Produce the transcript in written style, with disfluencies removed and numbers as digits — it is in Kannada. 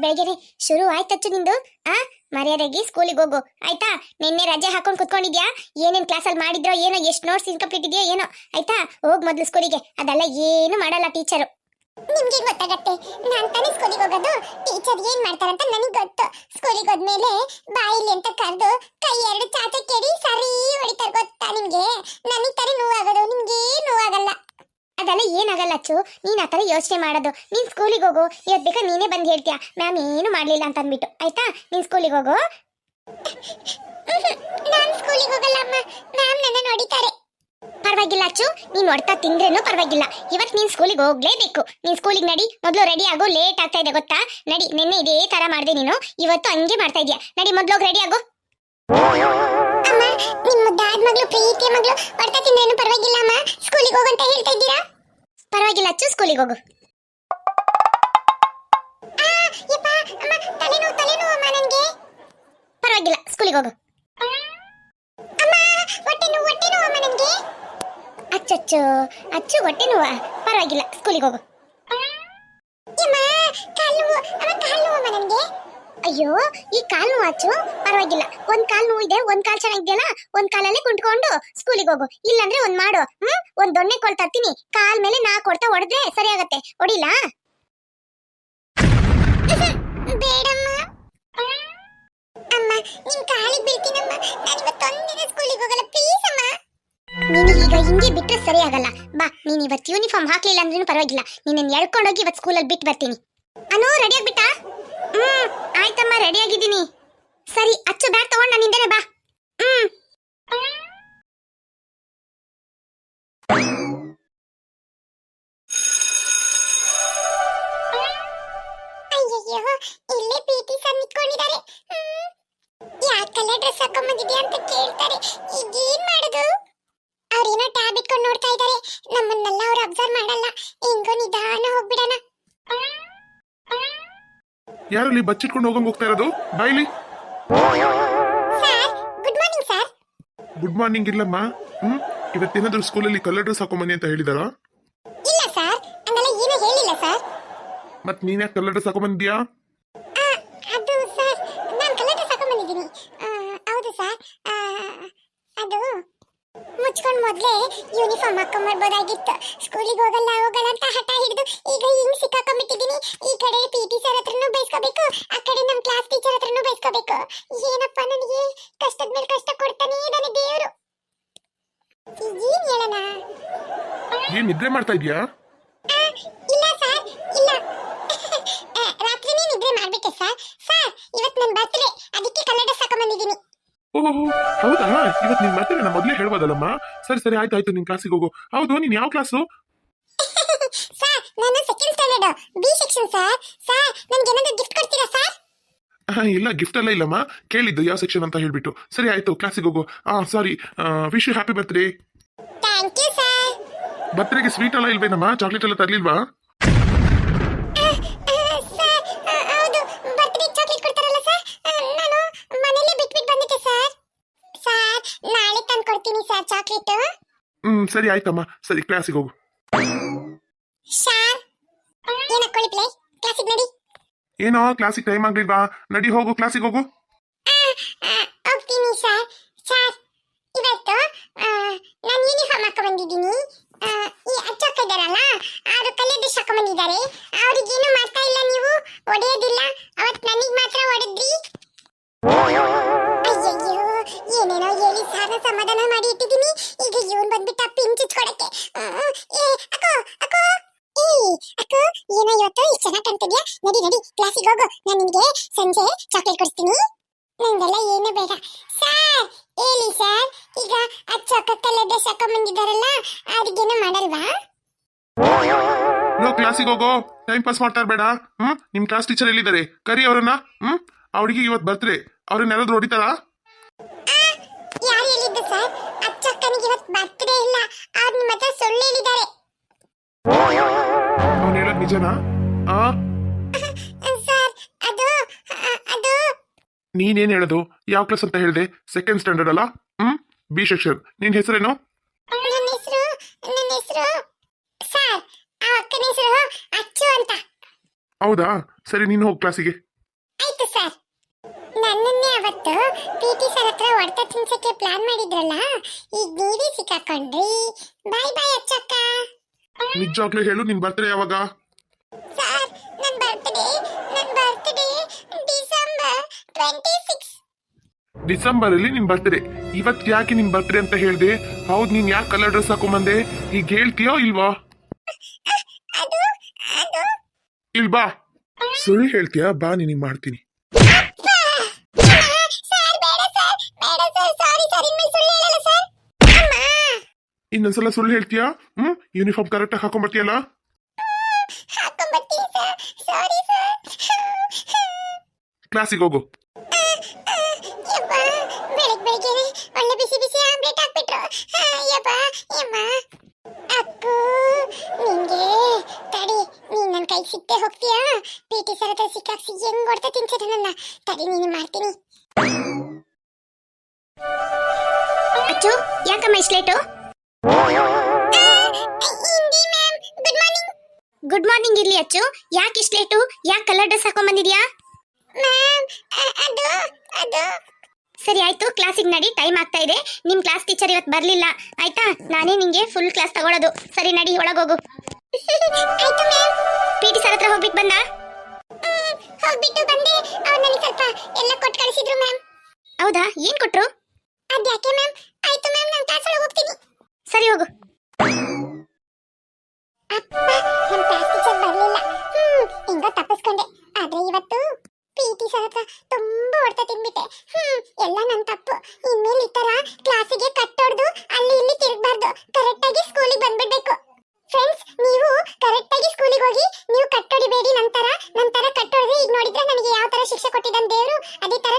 ಬೆಳಗ್ಗೆನೆ ಶುರು ಆಯ್ತಚ್ಚು ನಿಂದು. ಆ ಮರ್ಯಾದೆಗೆ ಸ್ಕೂಲಿಗೆ ಹೋಗು ಆಯ್ತಾ. ನಿನ್ನೆ ರಜೆ ಹಾಕೊಂಡು ಕುತ್ಕೊಂಡಿದ್ಯಾ, ಏನೇನ್ ಕ್ಲಾಸಲ್ಲಿ ಮಾಡಿದ್ರೋ ಏನೋ, ಎಷ್ಟು ನೋಟ್ಸ್ ಇನ್ಕಂಪ್ಲೀಟ್ ಇದೆಯೋ ಏನೋ, ಆಯ್ತಾ. ಹೋಗ್ ಮೊದ್ಲು ಸ್ಕೂಲಿಗೆ. ಅದೆಲ್ಲ ಏನು ಮಾಡಲ್ಲ ಟೀಚರು. ನಿಮ್ಗೆ ಗೊತ್ತಾಗತ್ತೆ, ನಾನ್ ತಾನೇ ಸ್ಕೂಲಿಗೆ ಹೋಗೋದು. ಟೀಚರ್ ಏನ್ ಮಾಡ್ತಾರಂತ ನನಗೆ ಗೊತ್ತು. ಸ್ಕೂಲಿಗೆ ಹೋದ್ಮೇಲೆ ಬಾಯಿಲಿ ಅಂತ ಕರೆದು ಕೈ ಎರಡು ಚಾಚೆ ಕೆಡಿ ಸರಿ ಹೊಡಿತಾರೆ, ಗೊತ್ತಾ ನಿಮ್ಗೆ. ನನಗೆ ತಾನೇ ನೋವಾಗೋದು, ನಿಮ್ಗೆ ನೋವಾಗಲ್ಲ. ಅದೆಲ್ಲ ಏನಾಗಲ್ಲ ಅಚ್ಚು, ನೀನ್ ಆತರ ಯೋಚನೆ ಮಾಡೋದು. ನೀನ್ ಸ್ಕೂಲಿಗೆ ಹೋಗು. ಇವತ್ತು ಬೇಕಾ ನೀನೇ ಬಂದು ಹೇಳ್ತೀಯ ಮ್ಯಾಮ್ ಏನು ಮಾಡ್ಲಿಲ್ಲ ಅಂತ ಅಂದ್ಬಿಟ್ಟು, ಆಯ್ತಾ. ನೀನ್ ಸ್ಕೂಲಿಗೆ ಹೋಗು. ನಾನ್ ಸ್ಕೂಲಿಗೆ ಹೋಗಲ್ಲ ಅಮ್ಮ, ಮ್ಯಾಮ್ ನನ್ನ ಹೊಡಿತಾರೆ. ಪರವಾಗಿಲ್ಲ ಅಚ್ಚು, ನೀನ್ ಹೊಡ್ತಾ ತಿಂದ್ರೇನು ಪರವಾಗಿಲ್ಲ. ಇವತ್ತು ನೀನ್ ಸ್ಕೂಲಿಗೆ ಹೋಗ್ಲೇಬೇಕು. ನೀನ್ ಸ್ಕೂಲಿಗೆ ನಡಿ, ಮೊದಲು ರೆಡಿ ಆಗು. ಲೇಟ್ ಆಗ್ತಾ ಇದೆ ಗೊತ್ತಾ. ನಡಿ, ನಿನ್ನೆ ಇದೇ ತರ ಮಾಡ್ದೆ ನೀನು, ಇವತ್ತು ಹಂಗೆ ಮಾಡ್ತಾ ಇದೀಯ. ನಡಿ ಮೊದ್ಲು ರೆಡಿ ಆಗು. ಅಮ್ಮ, ನಿಮ್ಮ ದಾದ್ ಮಗಳು ಪ್ರೀತಿಯ ಮಗಳು ಹೊಡ್ತಾ ತಿಂದ್ರೇನು ಪರವಾಗಿಲ್ಲ ಅಮ್ಮ, ಸ್ಕೂಲಿಗೆ ಹೋಗಂತ ಹೇಳ್ತಾ ಇದ್ದೀರಾ. ಪರವಾಗಿಲ್ಲ ಅಚ್ಚು, ಸ್ಕೂಲಿಗೆ ಹೋಗು. ತಲೆನೋವು ಅಮ್ಮ ನನಗೆ. ಪರವಾಗಿಲ್ಲ, ಸ್ಕೂಲಿಗೆ ಹೋಗು. ಅಮ್ಮ, ಹೊಟ್ಟೆ ನೋವು ಅಮ್ಮ ನನಗೆ. ಅಚ್ಚಚ್ಚು ಅಚ್ಚು, ಹೊಟ್ಟೆ ನೋವಾ? ಪರವಾಗಿಲ್ಲ, ಸ್ಕೂಲಿಗೆ ಹೋಗು. ಕಾಲು ನೋವು ಅಮ್ಮ ನನಗೆ. ಅಯ್ಯೋ, ಈ ಕಾಲ್ ನೋವು ಅಚ್ಚು? ಪರವಾಗಿಲ್ಲ, ಒಂದ್ ಕಾಲ್ ನೋವು ಇದೆ, ಒಂದ್ ಕಾಲ್ ಚೆನ್ನಾಗಿದೆಯಲ್ಲ, ಒಂದ್ ಕಾಲಲ್ಲೇ ಕುಂತ್ಕೊಂಡು ಸ್ಕೂಲಿಗೆ ಹೋಗು. ಇಲ್ಲಾಂದ್ರೆ ಒಂದ್ ಮಾಡು, ಒಂದ್ ದೊಣ್ಣೆ ಕೊಳ್ತಾ ಇರ್ತೀನಿ, ಕಾಲ್ ಮೇಲೆ ನಾ ಕೊಡ್ತಾ ಹೊಡೆದ್ರೆ ಸರಿ ಆಗತ್ತೆ. ಹೊಡಿಲಾ? ಬೇಡಮ್ಮ ಅಮ್ಮ, ನಿಮ್ ಕಾಲಿಗೆ ಬೀಳ್ತೀನಮ್ಮ. ನಾನು ಇವತ್ತೊಂದಿನ ಸ್ಕೂಲಿಗೆ ಹೋಗಲ್ಲ, ಪ್ಲೀಸ್ ಅಮ್ಮ. ನೀನು ಈಗ ಹಿಂಗೆ ಬಿಟ್ರೆ ಸರಿ ಆಗಲ್ಲ. ಬಾ, ನೀನ್ ಇವತ್ತು ಯೂನಿಫಾರ್ಮ್ ಹಾಕ್ಲಿಲ್ಲ ಅಂದ್ರೂ ಪರವಾಗಿಲ್ಲ, ನಿನ್ನ ಎಳ್ಕೊಂಡೋಗಿ ಇವತ್ತು ಸ್ಕೂಲಲ್ಲಿ ಬಿಟ್ಟು ಬರ್ತೀನಿ. ಅನು, ರೆಡಿ ಆಗ್ಬಿಟ್ಟಾ? ಆಯ್ತಮ್ಮ, ರೆಡಿ ಆಗಿದ್ದೀನಿ. ಸರಿ, ಅಚ್ಚು ಬ್ಯಾಗ್ ತಗೊಂಡ್ ನಾನು ಹಿಂದೆನೆ ಬಾ. ಅಯ್ಯಯ್ಯೋ, ಇಲ್ಲೇ ಪಿಟಿ ಸರ್ ನಿಂತ್ಕೊಂಡಿದ್ದಾರೆ. ಯಾವ ಕಲರ್ ಡ್ರೆಸ್ ಹಾಕೊಂಡ್ಬಂದಿದ್ಯಾ ಅಂತ ಕೇಳ್ತಾರೆ. ಈಗ ಏನ್ ಮಾಡೋದು? ಅವ್ರೇನೋ ಟ್ಯಾಬ್ ಇಟ್ಕೊಂಡು ನೋಡ್ತಾ ಇದ್ದಾರೆ. ನಮ್ಮನ್ನೆಲ್ಲ ಅವ್ರು ಅಬ್ಸರ್ವ್ ಮಾಡಲ್ಲ. ಹೆಂಗೋ ನಿಧಾನ ಹೋಗ್ಬಿಡಣ. ಯಾರಲ್ಲಿ ಬಚ್ಚಿಟ್ಕೊಂಡು ಹೋಗ್ತಾ ಇರೋದು? ಬಾಯ್ಲಿ. Sir, good morning sir. Good morning ಇಲ್ಲಮ್ಮ. ಇವತ್ತೇನಾದ್ರೂ ಸ್ಕೂಲಲ್ಲಿ ಕಲರ್ ಡ್ರೆಸ್ ಹಾಕೊಂಬನ್ನಿ ಅಂತ ಹೇಳಿದಾರ? ಇಲ್ಲ ಸರ್, ಹಂಗೆಲ್ಲ ಏನೂ ಹೇಳಿಲ್ಲ ಸರ್. ಮತ್ ನೀನ್ ಯಾಕೆ ಕಲರ್ ಡ್ರೆಸ್ ಹಾಕೊಂಬಂದ್ಯಾ? ಅದು ಸರ್, ನಾನು ಕಲರ್ ಡ್ರೆಸ್ ಹಾಕೊಂಡ್ಬಂದಿದ್ದೀನಿ. ಹೌದು ಸರ್, ಅದು ಮುಚ್ಕೊಂಡು ಮೊದಲೇ ಯೂನಿಫಾರ್ಮ್ ಹಾಕೊಂಡ್ಬರ್ಬೋದಾಗಿತ್ತು. ಸ್ಕೂಲಿಗೆ ಹೋಗಲ್ಲ ಅಂತ ಹಠ ಹಿಡಿದು ಈಗ ಹಿಂಗ್ ಸಿಕ್ಕಾಕೊಂಡ್ಬಿಟ್ಟಿದ್ದೀನಿ. ಈ ಕಡೆ ಪಿಟಿ ಸರ್ ಹತ್ರನೂ ಬೈಸ್ಕೋಬೇಕು, ಆ ಕಡೆ ನಮ್ಮ ಕ್ಲಾಸ್ ಟೀಚರ್ ಹತ್ರನೂ ಬೈಸ್ಕೋಬೇಕು. ಏನಪ್ಪ, ನನಗೆ ಕಷ್ಟದ ಮೇಲೆ ಕಷ್ಟ ಕೊಡ್ತಾನೆ ಇದ್ದಾನೆ ದೇವರು. ಏನ್ ಹೇಳೋಣ? ಏನ್ ನಿದ್ರೆ ಮಾಡ್ತಾ ಇದ್ಯಾ? ಇಲ್ಲ ಸರ್, ಇಲ್ಲ. ರಾತ್ರಿನೇ ನಿದ್ರೆ ಮಾಡ್ಬಿಟ್ಟೆ ಸರ್. ಸರ್, ಇವತ್ತು ನನ್ನ ಬರ್ತ್ಡೇ, ಅದಕ್ಕೆ ಕಲರ್ ಡ್ರೆಸ್ ಹಾಕೊಂಡ್ಬಂದಿದ್ದೀನಿ. ಓಹೋ, ಹೌದಾ? ಇವತ್ತು ನಿನ್ ಬರ್ತೀವಿ, ನಾ ಮೊದಲೇ ಹೇಳ್ಬೋದಲ್ಲಮ್ಮ. ಸರಿ ಸರಿ, ಆಯ್ತಾಯ್ತು, ನಿನ್ ಕ್ಲಾಸಿಗೆ ಹೋಗು. ಹೌದು, ನೀನ್ ಯಾವ ಕ್ಲಾಸು? ಸರ್, ನಾನು second standard B section sir. Sir, ನನಗೆ ಏನಾದರೂ ಗಿಫ್ಟ್ ಕೊಡ್ತೀರಾ ಸರ್? ಇಲ್ಲ, ಗಿಫ್ಟ್ ಎಲ್ಲ ಇಲ್ಲಮ್ಮ. ಕೇಳಿದ್ದು ಯಾವ ಸೆಕ್ಷನ್ ಅಂತ ಹೇಳ್ಬಿಟ್ಟು. ಸರಿ ಆಯ್ತು, ಕ್ಲಾಸಿಗೆ ಹೋಗು. Sorry, wish you happy birthday. Thank you sir. ಬರ್ತ್ಡೇಗೆ ಸ್ವೀಟ್ ಎಲ್ಲ ಇಲ್ವೇನಮ್ಮ? ಚಾಕ್ಲೇಟ್ ಎಲ್ಲ ತರ್ಲಿಲ್ವಾ? ಸರ್, ಹೌದು, ಬರ್ತ್ಡೇ ಚಾಕ್ಲೇಟ್ ಕೊಡ್ತಾರಲ್ಲ ಸರ್, ನಾನು ಮನೇಲೆ ಬಿಟ್ಬಿಟ್ಟು ಬಂದಿದ್ದೆ ಸರ್. ಸರ್, ನಾಳೆ ತಂದು ಕೊಡ್ತೀನಿ ಸರ್ ಚಾಕ್ಲೇಟ್. ಸರಿ ಆಯ್ತಮ್ಮ. ಸರಿ, ಕ್ಲಾಸಿಗೆ ಹೋಗು. ಸರ್, ಏನಕ್ಕೊಳ್ಳಿ ಪ್ಲೇ, ಕ್ಲಾಸಿಗೆ ನಡಿ. ಏನೋ ಕ್ಲಾಸಿಗೆ ಟೈಮ್ ಆಗ್ಲಿಲ್ವಾ? ನಡಿ, ಹೋಗು, ಕ್ಲಾಸಿಗೆ ಹೋಗು. ಹೋಗ್ತೀನಿ ಸರ್. ಸರ್, ಇವತ್ತು ನಾನು ಯೂನಿಫಾರ್ಮ್ ಹಾಕೊಂಡ್ಬಂದಿದ್ದೀನಿ. ಈ ಅಚ್ಚಕ್ಕ ಇದ್ದಾರಲ್ಲ, ಅವರು ಕಲರ್ ಡ್ರೆಸ್ ಹಾಕೊಂಡ್ಬಂದಿದ್ದಾರೆ. ಅವ್ರಿಗೇನು ಮಾಡ್ತಾ ಇಲ್ಲ, ನೀವು ಹೊಡೆಯೋದಿಲ್ಲ. ಅವತ್ತು ನನಗೆ ಮಾತ್ರ ಹೊಡೆದ್ರಿ. ಅಯ್ಯಯ್ಯೋ, ಏನೇನೋ ಹೇಳಿ ಸಾರ ಸಮಾಧಾನ ಮಾಡಿ ಇಟ್ಟಿದ್ದೀನಿ. ಈಗ ಇವನ್ ಬಂದ್ಬಿಟ್ಟ ಪಿನ್ ಚುಚ್ಕೊಡಕ್ಕೆ. ಅಕ್ಕೋ ಅಕ್ಕೋ, ಅಕ್ಕೋ, ಏನೋ ಇವತ್ತು ಇಷ್ಟು ಚೆನ್ನಾಗಿ ಕಾಣ್ತಿದ್ಯಾ? ನಡಿ ನಡಿ, ಕ್ಲಾಸಿಗೆ ಹೋಗು. ನಾನು ನಿನಗೆ ಸಂಜೆ ಚಾಕ್ಲೇಟ್ ಕೊಡ್ತೀನಿ. ನಂಗೆಲ್ಲ ಏನು ಬೇಡ. ಸರ್, ಹೇಳಿ ಸರ್, ಈಗ ಅಚ್ಚಕ್ಕ ಕಲರ್ ಡ್ರೆಸ್ ಹಾಕೊಂಡ್ಬಂದಿದ್ದಾರಲ್ಲ, ಅವ್ರಿಗೇನು ಮಾಡಲ್ವಾ? ಕ್ಲಾಸಿಗೆ ಹೋಗೋ, ಟೈಮ್ ಪಾಸ್ ಮಾಡ್ತಾ ಇರ್ಬೇಡ. ನಿಮ್ ಕ್ಲಾಸ್ ಟೀಚರ್ ಎಲ್ಲಿದ್ದಾರೆ? ಕರಿ ಅವರನ್ನ. ಅವಳಿಗೆ ಇವತ್ತು ಬರ್ತ್ಡೇ, ಅವ್ರನ್ನ ಯಾರಾದ್ರೂ ಹೊಡಿತಾರಾ? ಯಾರು ಹೇಳಿದ್ದು ಸರ್? ಅಚ್ಚಕ್ಕನಿಗೆ ಇವತ್ತು ಬರ್ತ್ಡೇ ಇಲ್ಲ, ಅವ್ರು ನಿಮ್ಮ ಹತ್ರ ಸುಳ್ಳು ಹೇಳಿದ್ದಾರೆ. ಅವ್ನು ಹೇಳೋದು ನಿಜನಾ? ಸರ್, ಅದು ಅದು ನೀನೇನ್ ಹೇಳೋದು? ಯಾವ ಕ್ಲಾಸ್ ಅಂತ ಹೇಳಿದೆ? ಸೆಕೆಂಡ್ ಸ್ಟ್ಯಾಂಡರ್ಡ್ ಅಲ್ಲ? B section. ನಿನ್ ಹೆಸರೇನು? ನನ್ನ ಹೆಸರು ಸರ್, ಆ ಅಕ್ಕನ ಹೆಸರು ಅಚ್ಚು ಅಂತ. ಹೌದಾ? ಸರಿ, ನೀನು ಹೋಗಿ ಕ್ಲಾಸಿಗೆ. ಆಯ್ತು ಸರ್. ನನ್ನನ್ನೇ ಅವತ್ತು ಪಿಟಿ ಸರ್ ಹತ್ರ ಹೊಡೆತ ತಿನ್ಸಕ್ಕೆ ಪ್ಲಾನ್ ಮಾಡಿದ್ರಲ್ಲ, ಈಗ ನೀವೇ ಸಿಕ್ಕಾಕೊಂಡ್ರಿ. ಬಾಯ್ ಬಾಯ್ ಅಚ್ಚಕ್ಕ. ನಿಜವಾಗ್ಲೂ ಹೇಳು, ನಿನ್ ಬರ್ತ್ಡೇ ಯಾವಾಗ? ಸರ್ ನನ್ನ ಬರ್ತ್ಡೇ ಡಿಸೆಂಬರ್ 26. ಡಿಸೆಂಬರ್ ಅಲ್ಲಿ ನಿನ್ ಬರ್ತ್ಡೇ. ಇವತ್ ಯಾಕೆ ನಿನ್ ಬರ್ತ್ಡೇ ಅಂತ ಹೇಳ್ದೆ? ಹೌದ್, ನೀನ್ ಯಾಕೆ ಕಲರ್ ಡ್ರೆಸ್ ಹಾಕೊಂಬಂದೆ? ಈಗ ಹೇಳ್ತೀಯೋ ಇಲ್ವಾ? ಅದು ಅದು ಇಲ್ಬಾ. ಸುಳ್ಳು ಹೇಳ್ತೀಯಾ? ಬಾ, ನಿನಗೆ ಮಾಡ್ತೀನಿ. ಸರ್ ಬೇಡ ಸರ್, ಸಾರಿ ಸರ್, ಇನ್ಮೇಲೆ ಸುಳ್ಳು ಹೇಳಲ್ಲ ಸರ್. ಅಮ್ಮ ಇನ್ನೊಂದ್ಸಲ ಸುಳ್ಳು ಹೇಳ್ತೀಯಾ? ಯೂನಿಫಾರ್ಮ್ ಕರೆಕ್ಟ್ ಆಗಿ ಹಾಕೊಂಬರ್ತೀಯಲ್ಲ? ಹಾಕೊಂಡ್ಬರ್ತೀನಿ ಸರ್, ಸಾರಿ ಸರ್. ಕ್ಲಾಸಿಗೆ ಹೋಗು. ಯಪ್ಪ, ಬೆಳಿಗ್ಗೆ ಒಳ್ಳೆ ಬಿಸಿ ಬಿಸಿ ಆಮ್ಲೆಟ್ ಹಾಕ್ಬಿಟ್ರು. ಯಪ್ಪ ಯಮ್ಮ. ಅಕ್ಕು, ನಿಂಗೆ ತಡಿ, ನೀನ್ ನನ್ನ ಕೈಗೆ ಸಿಕ್ಕದೆ ಹೋಗ್ತೀಯಾ? ಪಿಟಿ ಸರ್ ಹತ್ರ ಸಿಕ್ಕಾಕ್ಸಿ ಹೆಂಗ್ ಹೊಡ್ತಾ ತಿನ್ಸಿದ್ರು ನನ್ನ. ತಡಿ, ನೀನು ಮಾಡ್ತೀನಿ. ಅಚ್ಚು, ಯಾಕಮ್ಮ ಇಷ್ಟು late? Hindi ma'am, good morning. Good morning ಇರ್ಲಿ ಅಚ್ಚು. ಯಾಕೆ ಇಷ್ಟು ಲೇಟು? ಯಾಕೆ ಕಲರ್ ಡ್ರೆಸ್ ಹಾಕೊಂಡ್ ಬಂದಿದ್ಯಾ? ಮ್ಯಾಮ್ ಅದು ಅದು ಸರಿ ಆಯ್ತು, ಕ್ಲಾಸಿಗೆ ನಡಿ, ಟೈಮ್ ಆಗ್ತಾ ಇದೆ. ನಿಮ್ ಕ್ಲಾಸ್ ಟೀಚರ್ ಇವತ್ತು ಬರ್ಲಿಲ್ಲ, ಆಯ್ತಾ? ನಾನೇ ನಿಂಗೆ ಫುಲ್ ಕ್ಲಾಸ್ ತಗೊಳ್ಳೋದು. ಸರಿ ನಡಿ, ಒಳಗೋಗು. ಆಯ್ತು ಮ್ಯಾಮ್. ಪಿಟಿ ಸರ್ ಹತ್ರ ಹೋಗ್ಬಿಟ್ಟು ಬಂದ? ಹೋಗ್ಬಿಟ್ಟು ಬಂದೆ. ಅವ್ರು ನನಗೆ ಸ್ವಲ್ಪ ಎಲ್ಲ ಕೊಟ್ಟು ಕಳಿಸಿದ್ರು ಮ್ಯಾಮ್. ಹೌದಾ? ಏನ್ ಕೊಟ್ರು? ಅದ್ಯಾಕೆ ಮ್ಯಾಮ್? ಆಯ್ತು ಮ್ಯಾಮ್, ನಾನು ಕ್ಲಾಸ್ ಒಳಗೆ ಹೋಗ್ತೀನಿ. ಸರಿ ಹೋಗು. ಅಪ್ಪ, ನಮ್ಮ ಕ್ಲಾಸ್ ಟೀಚರ್ ಬರ್ಲಿಲ್ಲ. ಹಿಂಗೋ ತಪ್ಪಿಸ್ಕೊಂಡೆ. ಆದ್ರೆ ಇವತ್ತು ಪಿಟಿ ಸರ್ ಹತ್ರ ತುಂಬಾ ಹೊಡ್ತಾ ತಿನ್ಬಿಟ್ಟೆ. ಎಲ್ಲ ನನ್ನ ತಪ್ಪು. ಇನ್ಮೇಲೆ ಈ ತರ ಕ್ಲಾಸಿಗೆ ಕಟ್ಟೊಡ್ದು ಅಲ್ಲಿ ಇಲ್ಲಿ ತಿರುಗಬಾರ್ದು. ಕರೆಕ್ಟ್ ಆಗಿ ಸ್ಕೂಲಿಗೆ ಬಂದ್ಬಿಡ್ಬೇಕು. ಫ್ರೆಂಡ್ಸ್, ನೀವು ಕರೆಕ್ಟ್ ಆಗಿ ಸ್ಕೂಲಿಗೆ ಹೋಗಿ ನೀವು ಕಟ್ಟೊಡಿಬೇಡಿ. ನಂತರ ಕಟ್ಟೊಡ್ರೆ ಈಗ ನೋಡಿದ್ರೆ ನನಗೆ ಯಾವ ತರ ಶಿಕ್ಷೆ ಕೊಟ್ಟಿದ್ದಾನೆ ದೇವರು, ಅದೇ ತರ